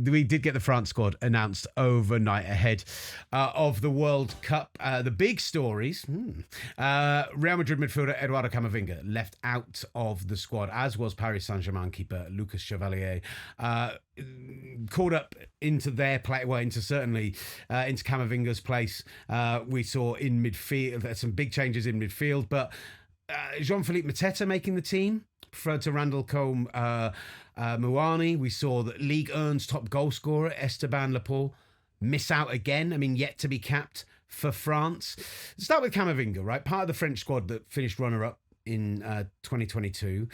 we did get the France squad announced overnight ahead of the World Cup. The big stories, Real Madrid midfielder Eduardo Camavinga left out of the squad, as was Paris Saint-Germain keeper Lucas Chevalier. Called up into their play, certainly into Camavinga's place. We saw in midfield, some big changes in midfield, but Jean-Philippe Mateta making the team, preferred to Randall Cole Muani. We saw that Ligue 1's top goal scorer, Esteban Laporte, miss out again. I mean, yet to be capped for France. Let's start with Camavinga, right? Part of the French squad that finished runner-up in 2022,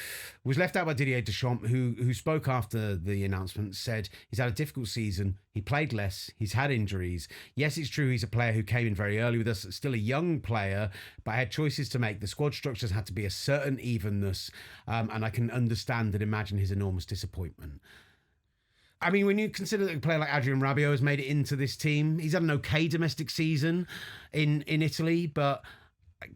was left out by Didier Deschamps, who spoke after the announcement, said he's had a difficult season, he played less, he's had injuries. Yes, it's true he's a player who came in very early with us, still a young player, but had choices to make. The squad structures had to be a certain evenness, and I can understand and imagine his enormous disappointment. I mean, when you consider that a player like Adrien Rabiot has made it into this team, he's had an okay domestic season in Italy, but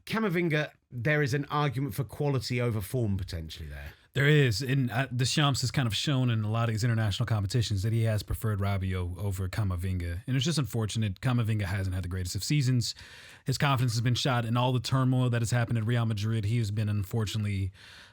Camavinga, there is an argument for quality over form potentially there. There is, and Deschamps has kind of shown in a lot of these international competitions that he has preferred Rabiot over Camavinga, and it's just unfortunate. Camavinga hasn't had the greatest of seasons. His confidence has been shot in all the turmoil that has happened at Real Madrid. He has been, unfortunately,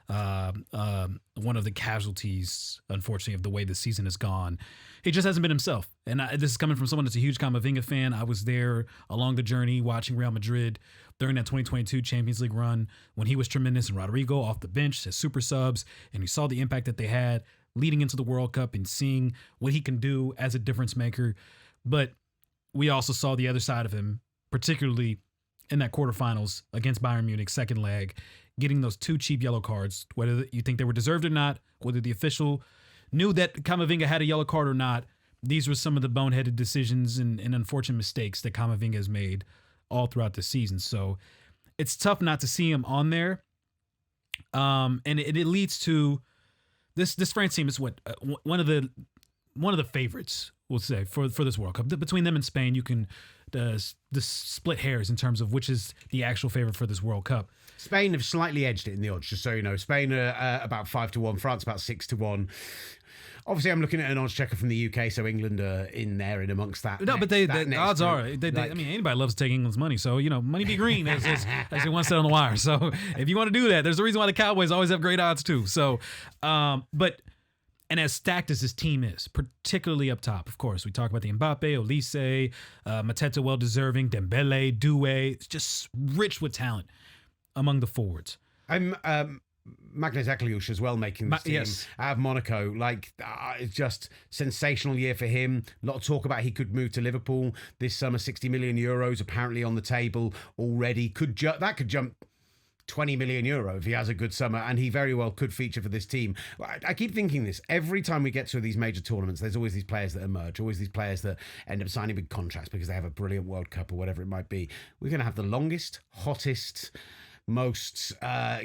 one of the casualties, unfortunately, of the way the season has gone. He just hasn't been himself. And this is coming from someone that's a huge Camavinga fan. I was there along the journey watching Real Madrid during that 2022 Champions League run when he was tremendous and Rodrigo off the bench as super subs, and you saw the impact that they had leading into the World Cup and seeing what he can do as a difference maker. But we also saw the other side of him, particularly in that quarterfinals against Bayern Munich, second leg, getting those 2 cheap yellow cards, whether you think they were deserved or not, whether the official knew that Camavinga had a yellow card or not. These were some of the boneheaded decisions and unfortunate mistakes that Camavinga has made all throughout the season. So it's tough not to see him on there. And it leads to this France team is one of the favorites, we'll say, for this World Cup. Between them and Spain, you can split hairs in terms of which is the actual favorite for this World Cup. Spain have slightly edged it in the odds, just so you know. Spain are about 5-1, France about 6-1. Obviously, I'm looking at an odds checker from the UK, so England are in there in amongst that. No, but the odds are. I mean, anybody loves to take England's money, so money be green, as they once said on the wire. So if you want to do that, there's a reason why the Cowboys always have great odds too. So, but as stacked as this team is, particularly up top, of course, we talk about the Mbappe, Olise, Mateta, well deserving, Dembele, Doué. It's just rich with talent among the forwards. Magnus Akliush as well making this team. Yes. Out of Monaco. It's just sensational year for him. A lot of talk about he could move to Liverpool this summer. 60 million euros apparently on the table already. That could jump 20 million euro if he has a good summer, and he very well could feature for this team. I keep thinking this. Every time we get to these major tournaments, there's always these players that emerge, always these players that end up signing big contracts because they have a brilliant World Cup or whatever it might be. We're going to have the longest, hottest, most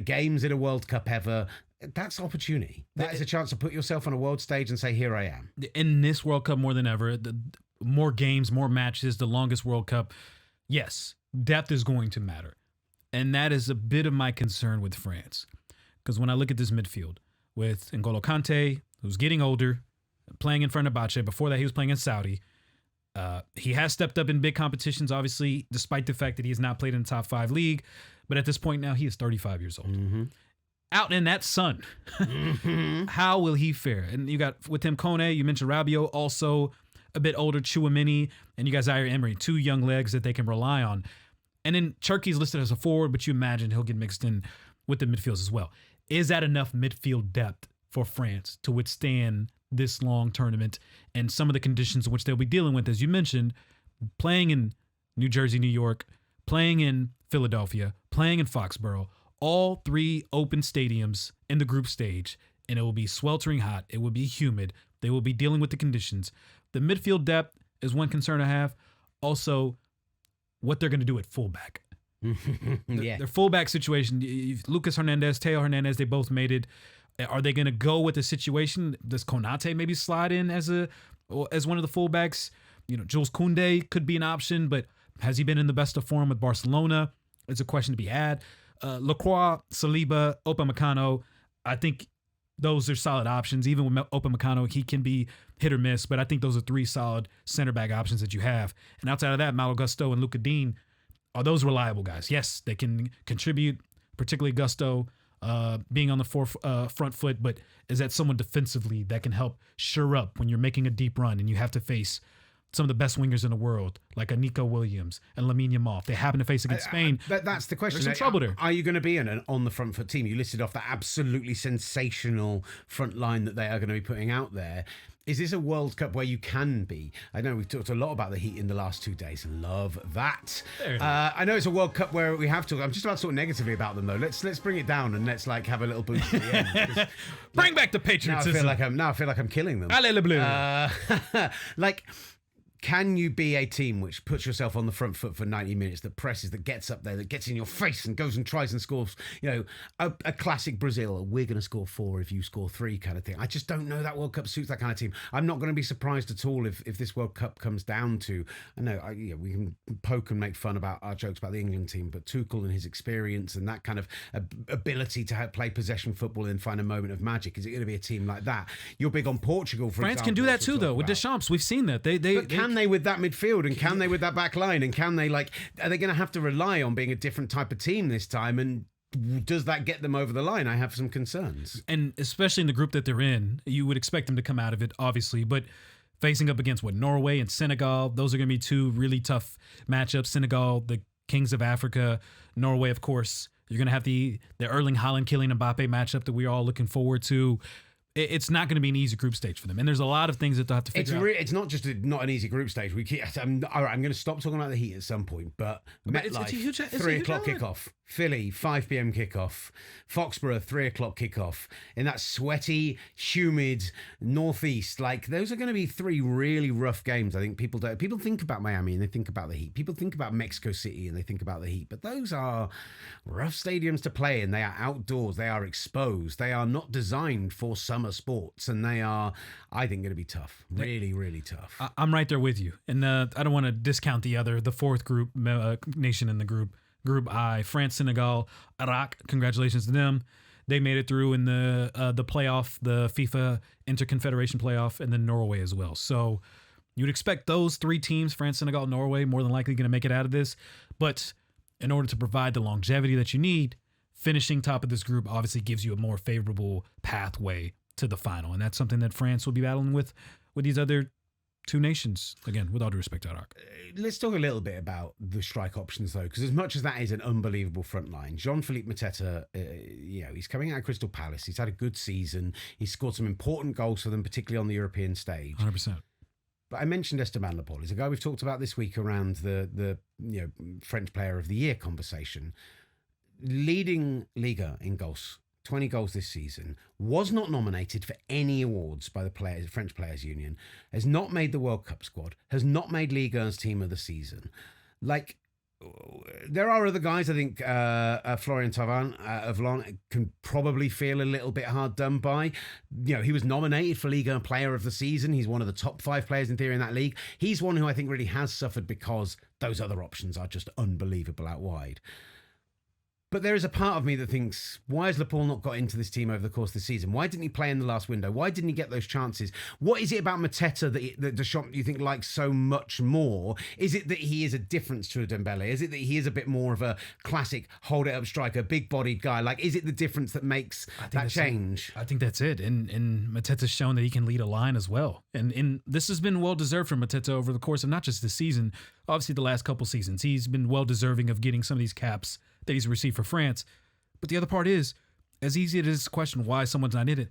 games in a World Cup ever. That's opportunity. That is a chance to put yourself on a world stage and say, here I am. In this World Cup more than ever, the more games, more matches, the longest World Cup. Yes, depth is going to matter. And that is a bit of my concern with France. Because when I look at this midfield with N'Golo Kante, who's getting older, playing in front of Bache. Before that, he was playing in Saudi. He has stepped up in big competitions, obviously, despite the fact that he has not played in the top 5 league. But at this point now, he is 35 years old. Mm-hmm. Out in that sun, how will he fare? And you got with him Kone, you mentioned Rabiot, also a bit older, Chouamini, and you got Zaire Emery, 2 young legs that they can rely on. And then Turkey's listed as a forward, but you imagine he'll get mixed in with the midfields as well. Is that enough midfield depth for France to withstand this long tournament and some of the conditions in which they'll be dealing with, as you mentioned, playing in New Jersey, New York, playing in Philadelphia, playing in Foxborough, all 3 open stadiums in the group stage, and it will be sweltering hot. It will be humid. They will be dealing with the conditions. The midfield depth is one concern I have. Also, what they're going to do at fullback. Their fullback situation, Lucas Hernandez, Teo Hernandez, they both made it. Are they going to go with the situation? Does Konate maybe slide in as one of the fullbacks? Jules Koundé could be an option, but has he been in the best of form with Barcelona? It's a question to be had. Lacroix, Saliba, Upamecano, I think those are solid options. Even with Upamecano, he can be hit or miss, but I think those are 3 solid center back options that you have. And outside of that, Malo Gusto and Luka Dean, are those reliable guys? Yes, they can contribute, particularly Gusto being on the front foot, but is that someone defensively that can help shore up when you're making a deep run and you have to face some of the best wingers in the world, like a Nico Williams and Lamine Yamal? They happen to face against Spain. That's the question. There's some trouble there. Are you going to be an on the front foot team? You listed off the absolutely sensational front line that they are going to be putting out there. Is this a World Cup where you can be? I know we've talked a lot about the Heat in the last 2 days. Love that. I know it's a World Cup where we have talked. I'm just about to talk negatively about them though. Let's bring it down and let's like have a little boost at the end. Bring back the patriotism. Now I feel like I'm killing them. Allez le bleu. Like, can you be a team which puts yourself on the front foot for 90 minutes, that presses, that gets up there, that gets in your face and goes and tries and scores, you know, a classic Brazil, we're going to score 4 if you score 3 kind of thing? I just don't know that World Cup suits that kind of team. I'm not going to be surprised at all if this World Cup comes down to, I know we can poke and make fun about our jokes about the England team, but Tuchel and his experience and that kind of ability to play possession football and find a moment of magic, is it going to be a team like that? You're big on Portugal, for France example. can do that too, though, with Deschamps. We've seen that. Can they with that midfield, and can they with that back line, and can they, like, are they going to have to rely on being a different type of team this time, and does that get them over the line? I have some concerns. And especially in the group that they're in, you would expect them to come out of it, obviously, but facing up against Norway and Senegal, those are going to be 2 really tough matchups. Senegal, the Kings of Africa. Norway, of course, you're going to have the Erling Haaland, Kylian Mbappe matchup that we're all looking forward to. It's not going to be an easy group stage for them, and there's a lot of things that they'll have to figure out. It's not just not an easy group stage. I'm going to stop talking about the Heat at some point, but MetLife, 3 o'clock kickoff. Philly, 5 p.m. kickoff. Foxborough, 3 o'clock kickoff. In that sweaty, humid northeast, like, those are going to be 3 really rough games. I think people think about Miami and they think about the Heat. People think about Mexico City and they think about the Heat. But those are rough stadiums to play in. They are outdoors. They are exposed. They are not designed for summer sports, and they are, I think, going to be tough. Really, really tough. I'm right there with you, and I don't want to discount the 4th group nation in the group. Group I, France, Senegal, Iraq. Congratulations to them. They made it through in the playoff, the FIFA Interconfederation playoff, and then Norway as well. So you'd expect those 3 teams, France, Senegal, Norway, more than likely going to make it out of this. But in order to provide the longevity that you need, finishing top of this group obviously gives you a more favorable pathway to the final. And that's something that France will be battling with these other 2 nations, again, with all due respect to Iraq. Let's talk a little bit about the strike options, though, because as much as that is an unbelievable front line, Jean-Philippe Mateta, he's coming out of Crystal Palace. He's had a good season. He's scored some important goals for them, particularly on the European stage. 100%. But I mentioned Esteban Laporte. He's a guy we've talked about this week around the French Player of the Year conversation. Leading Liga in goals. 20 goals this season, was not nominated for any awards by the French Players Union, has not made the World Cup squad, has not made Ligue 1's team of the season. Like, there are other guys, I think Florian Thauvin of Lens can probably feel a little bit hard done by. You know, he was nominated for Ligue 1 Player of the Season. He's one of the top 5 players in theory in that league. He's one who I think really has suffered because those other options are just unbelievable out wide. But there is a part of me that thinks, why has Laporte not got into this team over the course of the season? Why didn't he play in the last window? Why didn't he get those chances? What is it about Mateta that Deschamps, you think, likes so much more? Is it that he is a difference to a Dembele? Is it that he is a bit more of a classic hold-it-up striker, big-bodied guy? Like, is it the difference that makes that change? I think that's it. And Mateta's shown that he can lead a line as well. And this has been well-deserved for Mateta over the course of not just this season, obviously the last couple seasons. He's been well-deserving of getting some of these caps that he's received for France. But the other part is, as easy as it is to question why someone's not in it,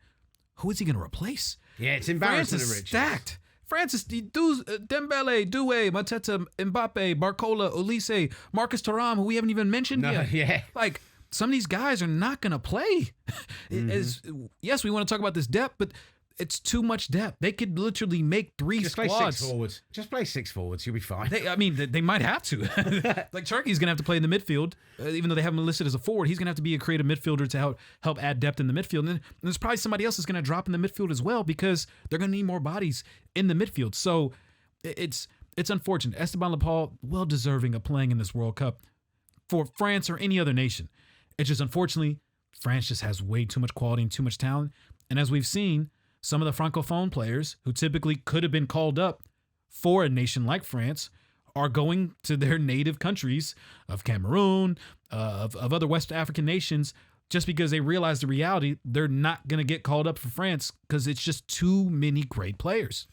who is he going to replace? Yeah, it's embarrassing. France is stacked. France is Dembele, Doué, Mateta, Mbappe, Barcola, Olise, Marcus Thuram, who we haven't even mentioned yet. Yeah. Like, some of these guys are not going to play. Yes, we want to talk about this depth, but it's too much depth. They could literally make 3 Just squads. play 6 forwards. Just play 6 forwards. You'll be fine. They might have to. Like, Turkey's going to have to play in the midfield. Even though they have him listed as a forward, he's going to have to be a creative midfielder to help add depth in the midfield. And then there's probably somebody else that's going to drop in the midfield as well because they're going to need more bodies in the midfield. So it's unfortunate. Esteban Laporte, well-deserving of playing in this World Cup for France or any other nation. It's just, unfortunately, France just has way too much quality and too much talent. And as we've seen, some of the Francophone players who typically could have been called up for a nation like France are going to their native countries of Cameroon, of other West African nations, just because they realize the reality they're not going to get called up for France because it's just too many great players.